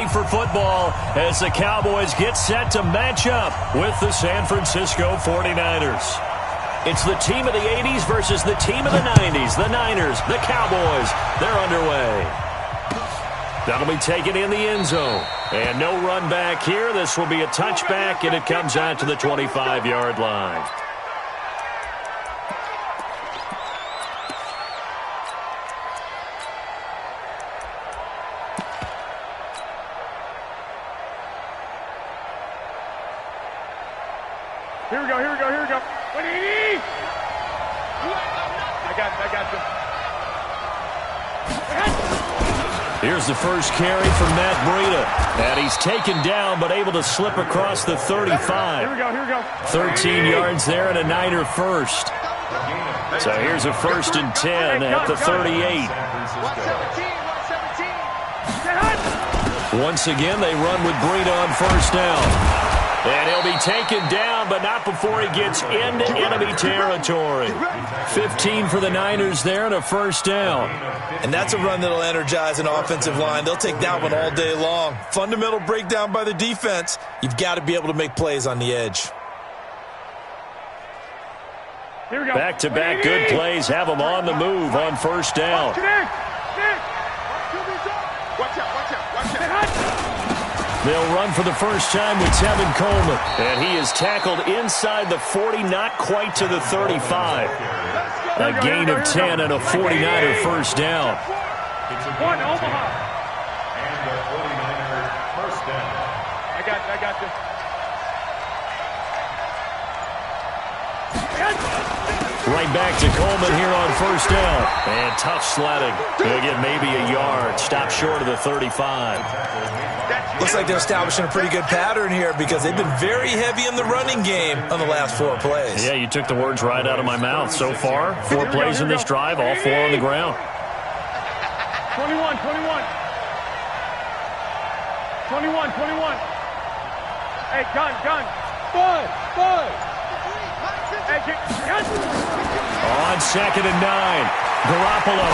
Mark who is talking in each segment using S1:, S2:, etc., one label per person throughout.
S1: for football as the Cowboys get set to match up with the San Francisco 49ers. It's the team of the 80s versus the team of the 90s. The Niners, the Cowboys, they're underway. That'll be taken in the end zone. And no run back here. This will be a touchback, and it comes out to the 25-yard line.
S2: Here we go. What do you need? I got you.
S1: Here's the first carry from Matt Breida. And he's taken down but able to slip across the 35.
S2: Here we go.
S1: 13 yards there and a Niner first. So here's a 1st and 10 at the 38. Once again, they run with Breida on first down. And he'll be taken down, but not before he gets into enemy territory. 15 for the Niners there and a 1st down.
S3: And that's a run that'll energize an offensive line. They'll take that one all day long. Fundamental breakdown by the defense. You've got to be able to make plays on the edge.
S2: Here we go.
S1: Back-to-back good plays have them on the move on 1st down.
S2: Watch out.
S1: They'll run for the first time with Tevin Coleman. And he is tackled inside the 40, not quite to the 35. A gain of 10 and a 49er 1st down.
S2: One, Omaha. And the 49er 1st down. I got you.
S1: Right back to Coleman here on 1st down. And tough sledding. He'll get maybe a yard. Stop short of the 35.
S3: Looks like they're establishing a pretty good pattern here because they've been very heavy in the running game on the last 4 plays.
S1: Yeah, you took the words right out of my mouth. So far, 4 plays in this drive, all 4 on the ground.
S2: 21. Hey, gun. Bud. Hey, gun.
S1: On 2nd and 9, Garoppolo.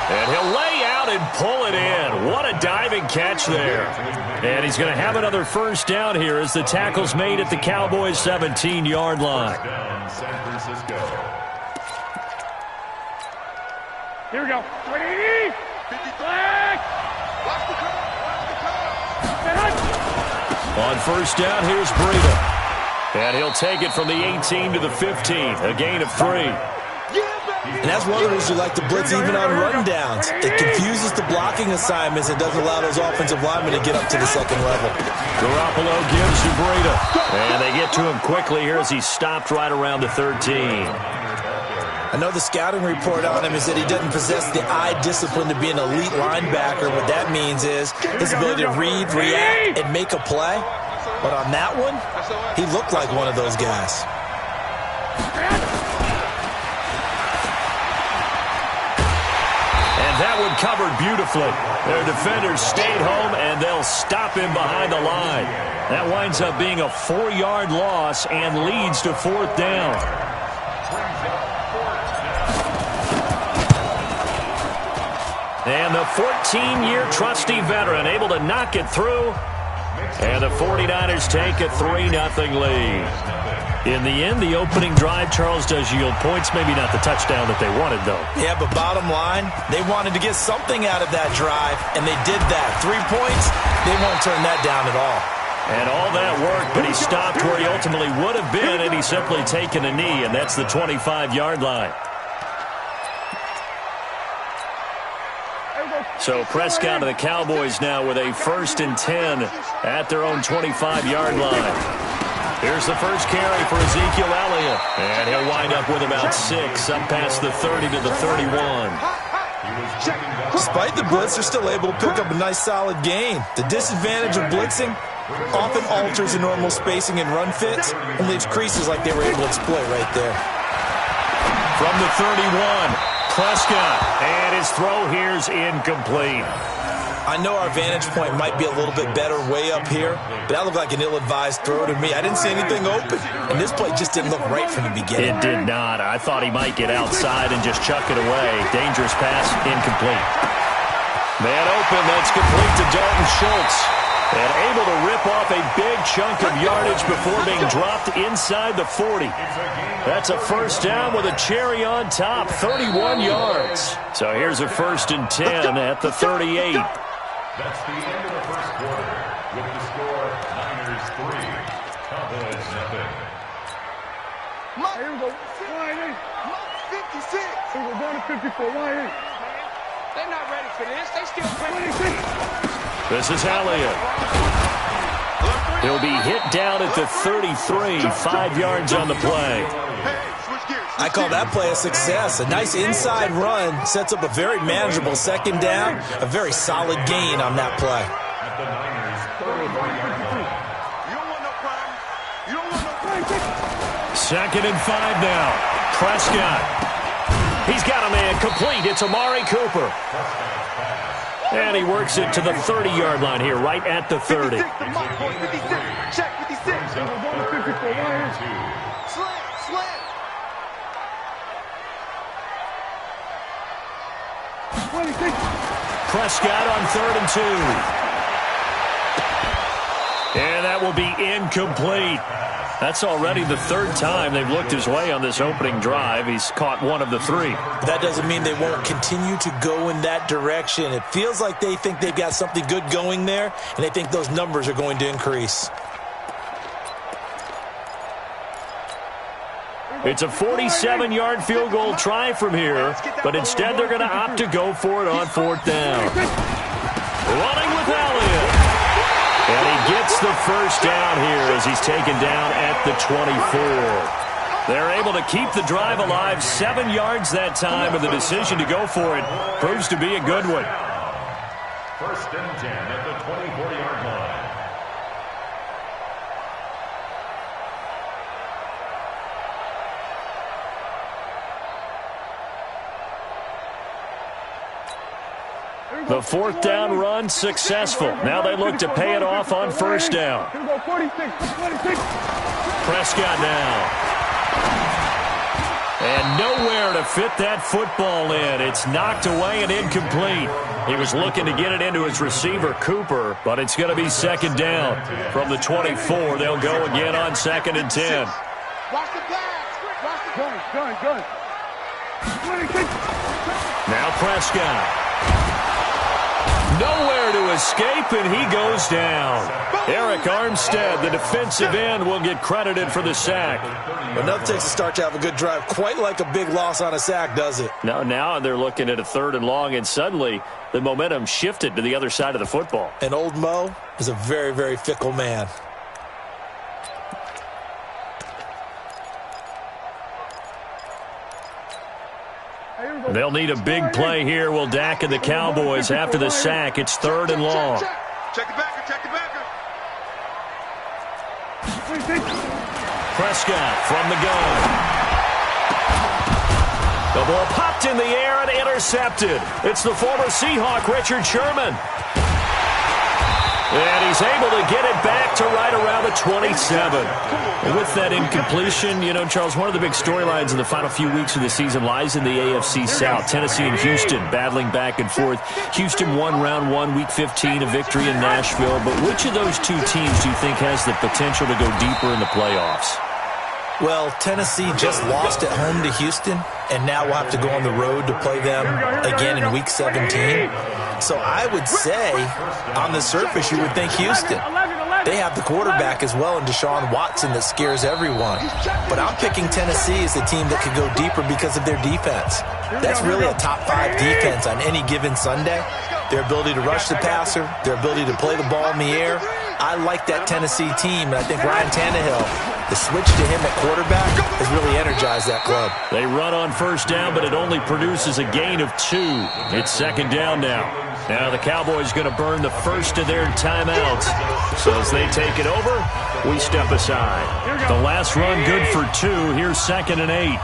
S1: And he'll lay out and pull it in. What a diving catch there. And he's going to have another 1st down here as the tackle's made at the Cowboys' 17-yard line.
S2: Here we go. 20, 50 flag.
S1: On 1st down, here's Breida. And he'll take it from the 18 to the 15, a gain of 3.
S3: And that's one of those who like to blitz even on rundowns. It confuses the blocking assignments and doesn't allow those offensive linemen to get up to the 2nd level.
S1: Garoppolo gives to Breida. And they get to him quickly here as he's stopped right around the 13.
S3: I know the scouting report on him is that he doesn't possess the eye discipline to be an elite linebacker. What that means is his ability to read, react, and make a play. But on that one, he looked like one of those guys.
S1: That one covered beautifully. Their defenders stayed home, and they'll stop him behind the line. That winds up being a 4-yard loss and leads to 4th down. And the 14-year trusty veteran able to knock it through. And the 49ers take a 3-0 lead. In the end, the opening drive, Charles, does yield points. Maybe not the touchdown that they wanted, though.
S3: Yeah, but bottom line, they wanted to get something out of that drive, and they did that. 3 points, they won't turn that down at all.
S1: And all that work, but he stopped where he ultimately would have been, and he's simply taken a knee, and that's the 25-yard line. So Prescott and the Cowboys now with a 1st and 10 at their own 25-yard line. Here's the first carry for Ezekiel Elliott. And he'll wind up with about 6, up past the 30 to the 31.
S3: Despite the blitz, they're still able to pick up a nice solid gain. The disadvantage of blitzing often alters the normal spacing and run fits and leaves creases like they were able to exploit right there.
S1: From the 31, Prescott. And his throw here's incomplete.
S3: I know our vantage point might be a little bit better way up here, but that looked like an ill-advised throw to me. I didn't see anything open, and this play just didn't look right from the beginning.
S1: It did not. I thought he might get outside and just chuck it away. Dangerous pass, incomplete. Man open, that's complete to Dalton Schultz. And able to rip off a big chunk of yardage before being dropped inside the 40. That's a first down with a cherry on top, 31 yards. So here's a 1st and 10 at the 38.
S2: That's the end of the first quarter with the score Niners 3, Cowboys nothing.
S4: Here we go. Line 56. Here we go. Down to 54. Line 8. They're not ready for this. They still playing.
S1: This is Elliott. He'll be hit down at the 33, 5 yards on the play.
S3: I call that play a success. A nice inside run sets up a very manageable 2nd down. A very solid gain on that play.
S2: At the Niners 34-yard line.
S4: You don't want no problem. You don't want no problem.
S1: 2nd and 5 now. Prescott. He's got a man complete. It's Amari Cooper. And he works it to the 30-yard line here, right at the 30.
S4: 56. Check 56. Slam.
S1: Prescott on 3rd and 2. And that will be incomplete. That's already the 3rd time they've looked his way on this opening drive. He's caught one of the 3.
S3: That doesn't mean they won't continue to go in that direction. It feels like they think they've got something good going there, and they think those numbers are going to increase.
S1: It's a 47-yard field goal try from here, but instead they're going to opt to go for it on 4th down. Running with Elliott. And he gets the first down here as he's taken down at the 24. They're able to keep the drive alive, 7 yards that time, and the decision to go for it proves to be a good one.
S2: 1st and 10 at the 24-yard line.
S1: The 4th down run successful. Now they look to pay it off on 1st down. Prescott now. And nowhere to fit that football in. It's knocked away and incomplete. He was looking to get it into his receiver, Cooper, but it's going to be 2nd down. From the 24, they'll go again on 2nd and 10.
S4: Watch the pass. Gun.
S1: Now Prescott. Nowhere to escape, and he goes down. Eric Armstead, the defensive end, will get credited for the sack.
S3: But nothing takes a start to have a good drive quite like a big loss on a sack, does it?
S1: Now they're looking at a 3rd and long, and suddenly the momentum shifted to the other side of the football.
S3: And old Mo is a very, very fickle man.
S1: They'll need a big play here. Will Dak and the Cowboys after the sack. It's 3rd and long.
S4: Check the backer.
S1: Prescott from the gun. The ball popped in the air and intercepted. It's the former Seahawk, Richard Sherman. And he's able to get it back to right around the 27. And with that incompletion, you know, Charles, one of the big storylines in the final few weeks of the season lies in the AFC South. Tennessee and Houston battling back and forth. Houston won round 1, week 15, a victory in Nashville. But which of those two teams do you think has the potential to go deeper in the playoffs?
S3: Well, Tennessee just lost at home to Houston, and now we'll have to go on the road to play them again in Week 17. So I would say, on the surface, you would think Houston. They have the quarterback as well in Deshaun Watson that scares everyone. But I'm picking Tennessee as the team that could go deeper because of their defense. That's really a top 5 defense on any given Sunday. Their ability to rush the passer, their ability to play the ball in the air. I like that Tennessee team, and I think Ryan Tannehill, the switch to him at quarterback, has really energized that club.
S1: They run on 1st down, but it only produces a gain of 2. It's 2nd down now. Now the Cowboys going to burn the first of their timeouts. So as they take it over, we step aside. The last run good for 2. Here's 2nd and 8.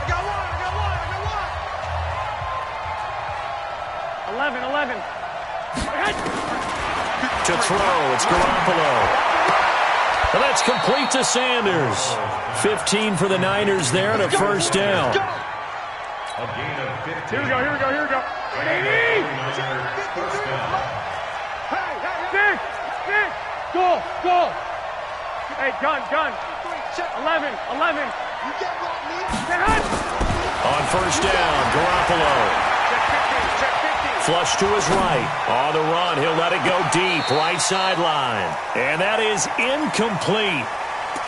S2: 11.
S1: To throw, it's Garoppolo. And that's complete to Sanders. 15 for the Niners there and a 1st down.
S2: A gain of 15. Here we go. Go. Hey, gun. 11. You get
S1: On first down, Garoppolo.
S2: Check 15.
S1: Flush to his right. On the run, he'll let it go deep, right sideline. And that is incomplete.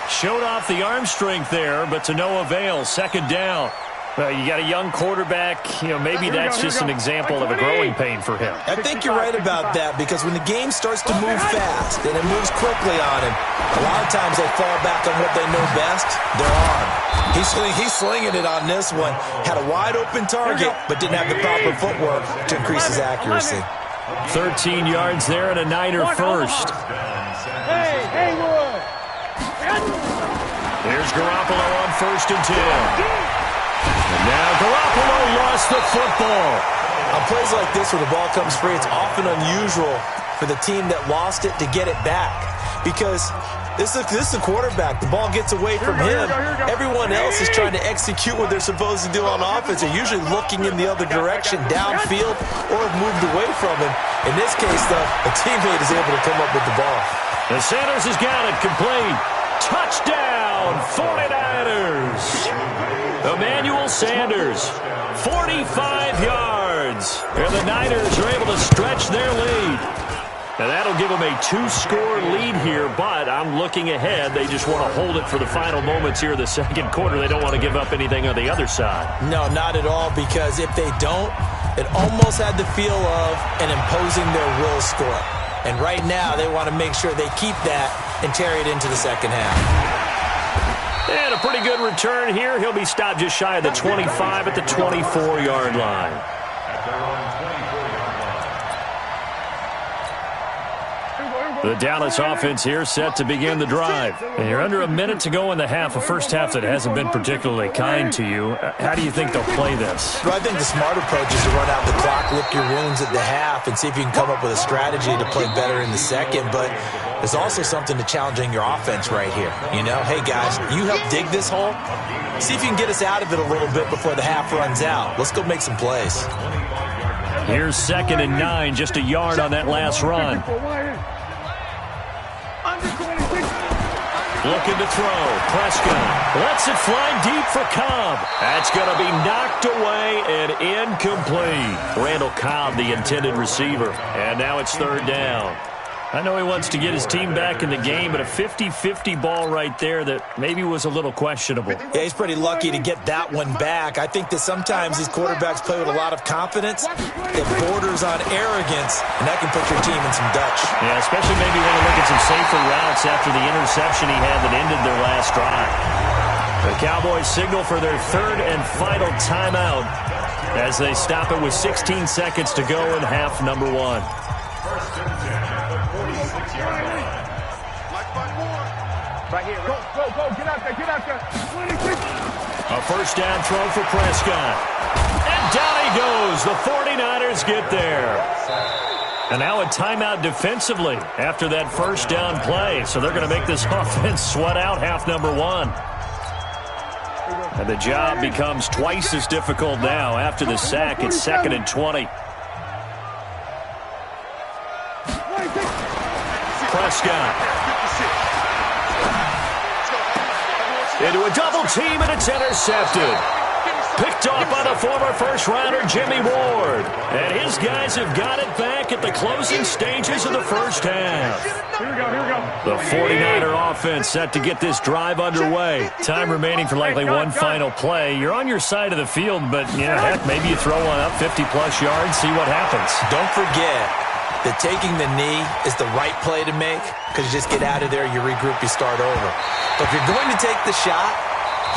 S1: Showed off the arm strength there, but to no avail. Second down. You got a young quarterback. Maybe that's just an example of a growing pain for him.
S3: I think you're right about that, because when the game starts to move fast and it moves quickly on him, a lot of times they fall back on what they know best, their arm. He's slinging it on this one. Had a wide open target, but didn't have the proper footwork to increase his accuracy.
S1: 13 yards there and a Niner first.
S2: Hey, Wood.
S1: Here's Garoppolo on 1st and 10. And now Garoppolo lost the football.
S3: On plays like this where the ball comes free, it's often unusual for the team that lost it to get it back, because this is the quarterback. The ball gets away from him. Everyone else is trying to execute what they're supposed to do on offense. They're usually looking in the other direction, downfield, or have moved away from him. In this case, though, a teammate is able to come up with the ball.
S1: And Sanders has got it complete. Touchdown, 49ers. Emmanuel Sanders, 45 yards. And the Niners are able to stretch their lead. And that'll give them a 2-score lead here, but I'm looking ahead. They just want to hold it for the final moments here of the second quarter. They don't want to give up anything on the other side.
S3: No, not at all, because if they don't, it almost had the feel of an imposing their will score. And right now, they want to make sure they keep that and carry it into the second half.
S1: And a pretty good return here. He'll be stopped just shy of the 25 at the 24-yard line. The Dallas offense here set to begin the drive. And you're under a minute to go in the half, a first half that hasn't been particularly kind to you. How do you think they'll play this?
S3: Well, I think the smart approach is to run out the clock, lick your wounds at the half, and see if you can come up with a strategy to play better in the second. But there's also something to challenging your offense right here. Hey, guys, you help dig this hole. See if you can get us out of it a little bit before the half runs out. Let's go make some plays.
S1: Here's 2nd and 9, just a yard on that last run. Looking to throw. Prescott lets it fly deep for Cobb. That's going to be knocked away and incomplete. Randall Cobb, the intended receiver. And now it's 3rd down. I know he wants to get his team back in the game, but a 50-50 ball right there that maybe was a little questionable.
S3: Yeah, he's pretty lucky to get that one back. I think that sometimes these quarterbacks play with a lot of confidence. It borders on arrogance, and that can put your team in some Dutch.
S1: Yeah, especially maybe when you look at some safer routes after the interception he had that ended their last drive. The Cowboys signal for their 3rd and final timeout as they stop it with 16 seconds to go in half number 1.
S2: Right here. Go. Get out there.
S1: A first down throw for Prescott. And down he goes. The 49ers get there. And now a timeout defensively after that first down play. So they're going to make this offense sweat out half number 1. And the job becomes twice as difficult now after the sack. It's 2nd and 20. Prescott. Into a double team, and it's intercepted. Picked off by the former first-rounder Jimmy Ward. And his guys have got it back at the closing stages of the first half.
S2: Here we go.
S1: The 49er offense set to get this drive underway. Time remaining for likely one final play. You're on your side of the field, but, heck, maybe you throw one up 50-plus yards, see what happens.
S3: Don't forget that taking the knee is the right play to make, because you just get out of there, you regroup, you start over. But if you're going to take the shot,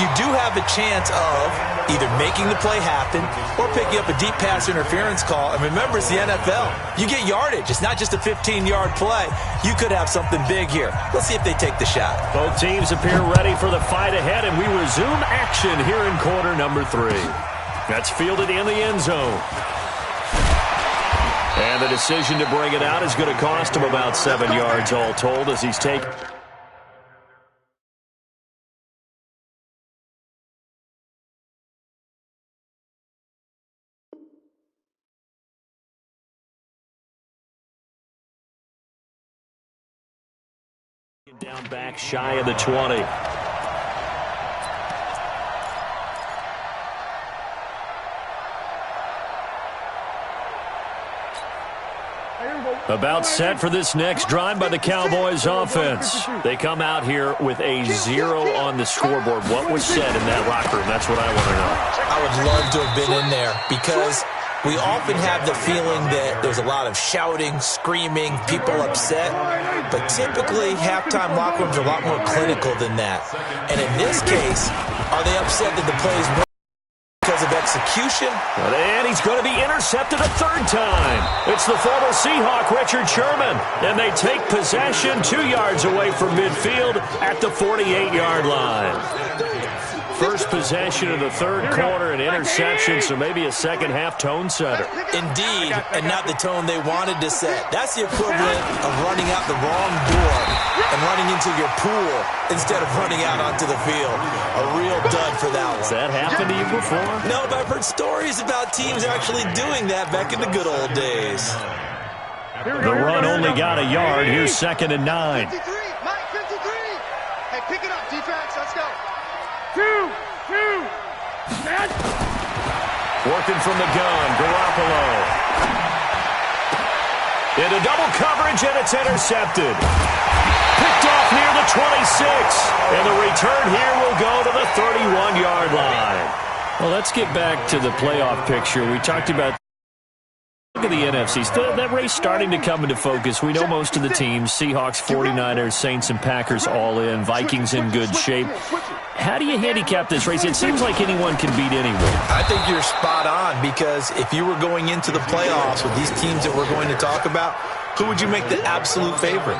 S3: you do have a chance of either making the play happen or picking up a deep pass interference call. And remember, it's the NFL. You get yardage. It's not just a 15-yard play. You could have something big here. Let's see if they take the shot.
S1: Both teams appear ready for the fight ahead, and we resume action here in quarter number 3. That's fielded in the end zone. And the decision to bring it out is going to cost him about 7 yards all told as he's taken. Down back shy of the 20. About set for this next drive by the Cowboys offense. They come out here with a 0 on the scoreboard. What was said in that locker room? That's what I want to know.
S3: I would love to have been in there because we often have the feeling that there's a lot of shouting, screaming, people upset. But typically, halftime locker rooms are a lot more clinical than that. And in this case, are they upset that the plays weren't because of execution?
S1: And he's going to be intercepted a third time. It's the former Seahawk, Richard Sherman. And they take possession 2 yards away from midfield at the 48-yard line. First possession of the third quarter, an interception, so maybe a second-half tone setter.
S3: Indeed, and not the tone they wanted to set. That's the equivalent of running out the wrong door and running into your pool instead of running out onto the field. A real dud for that one.
S1: Has that happened to you before?
S3: No, but I've heard stories about teams actually doing that back in the good old days.
S1: The run only got a yard. Here's 2nd and 9.
S4: 53, Mike, 53. Hey, pick it up, defense. Let's go. 2, set.
S1: Working from the gun, Garoppolo. Into double coverage, and it's intercepted. Picked off near the 26. And the return here will go to the 31-yard line. Well, let's get back to the playoff picture. We talked about look at the NFC. That race starting to come into focus. We know most of the teams, Seahawks, 49ers, Saints, and Packers all in. Vikings in good shape. How do you handicap this race? It seems like anyone can beat anyone.
S3: I think you're spot on because if you were going into the playoffs with these teams that we're going to talk about, who would you make the absolute favorite?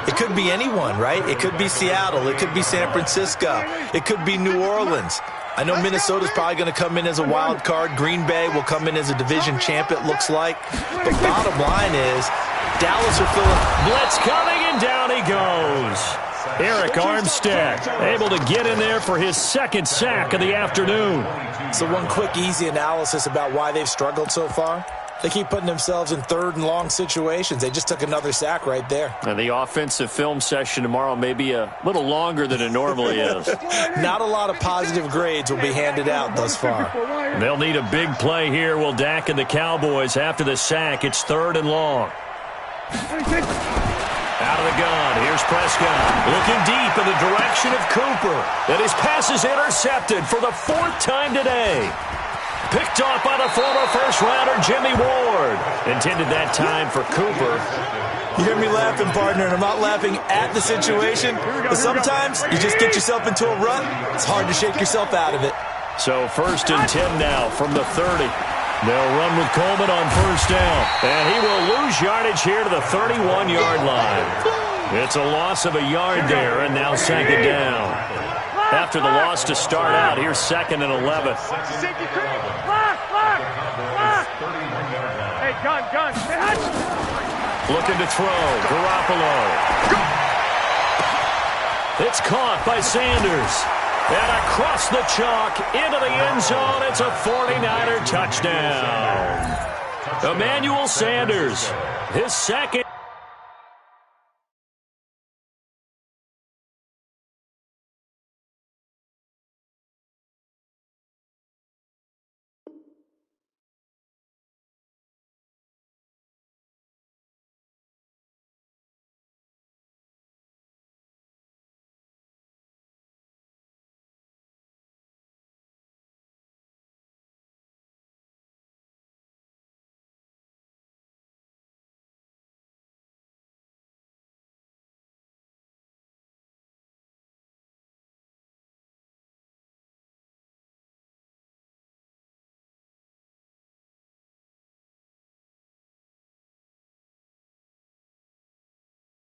S3: It could be anyone, right? It could be Seattle. It could be San Francisco. It could be New Orleans. I know Minnesota's probably going to come in as a wild card. Green Bay will come in as a division champ, it looks like. But bottom line is, Dallas or Philadelphia.
S1: Blitz coming, and down he goes. Eric Armstead able to get in there for his second sack of the afternoon.
S3: So one quick, easy analysis about why they've struggled so far. They keep putting themselves in third and long situations. They just took another sack right there.
S1: And the offensive film session tomorrow may be a little longer than it normally is.
S3: Not a lot of positive grades will be handed out thus far.
S1: They'll need a big play here. Will Dak and the Cowboys after the sack. It's 3rd and long. Out of the gun. Here's Prescott. Looking deep in the direction of Cooper. And his pass is intercepted for the 4th time today. Picked off by the former first-rounder Jimmy Ward. Intended that time for Cooper.
S3: You hear me laughing, partner, and I'm not laughing at the situation. But sometimes you just get yourself into a rut. It's hard to shake yourself out of it.
S1: So 1st and 10 now from the 30. They'll run with Coleman on 1st down. And he will lose yardage here to the 31-yard line. It's a loss of a yard there, and now 2nd down. After the loss to start out, here's 2nd and 11.
S2: Hey, gun.
S1: Looking to throw. Garoppolo. It's caught by Sanders. And across the chalk into the end zone. It's a 49er touchdown. Emmanuel Sanders, his second.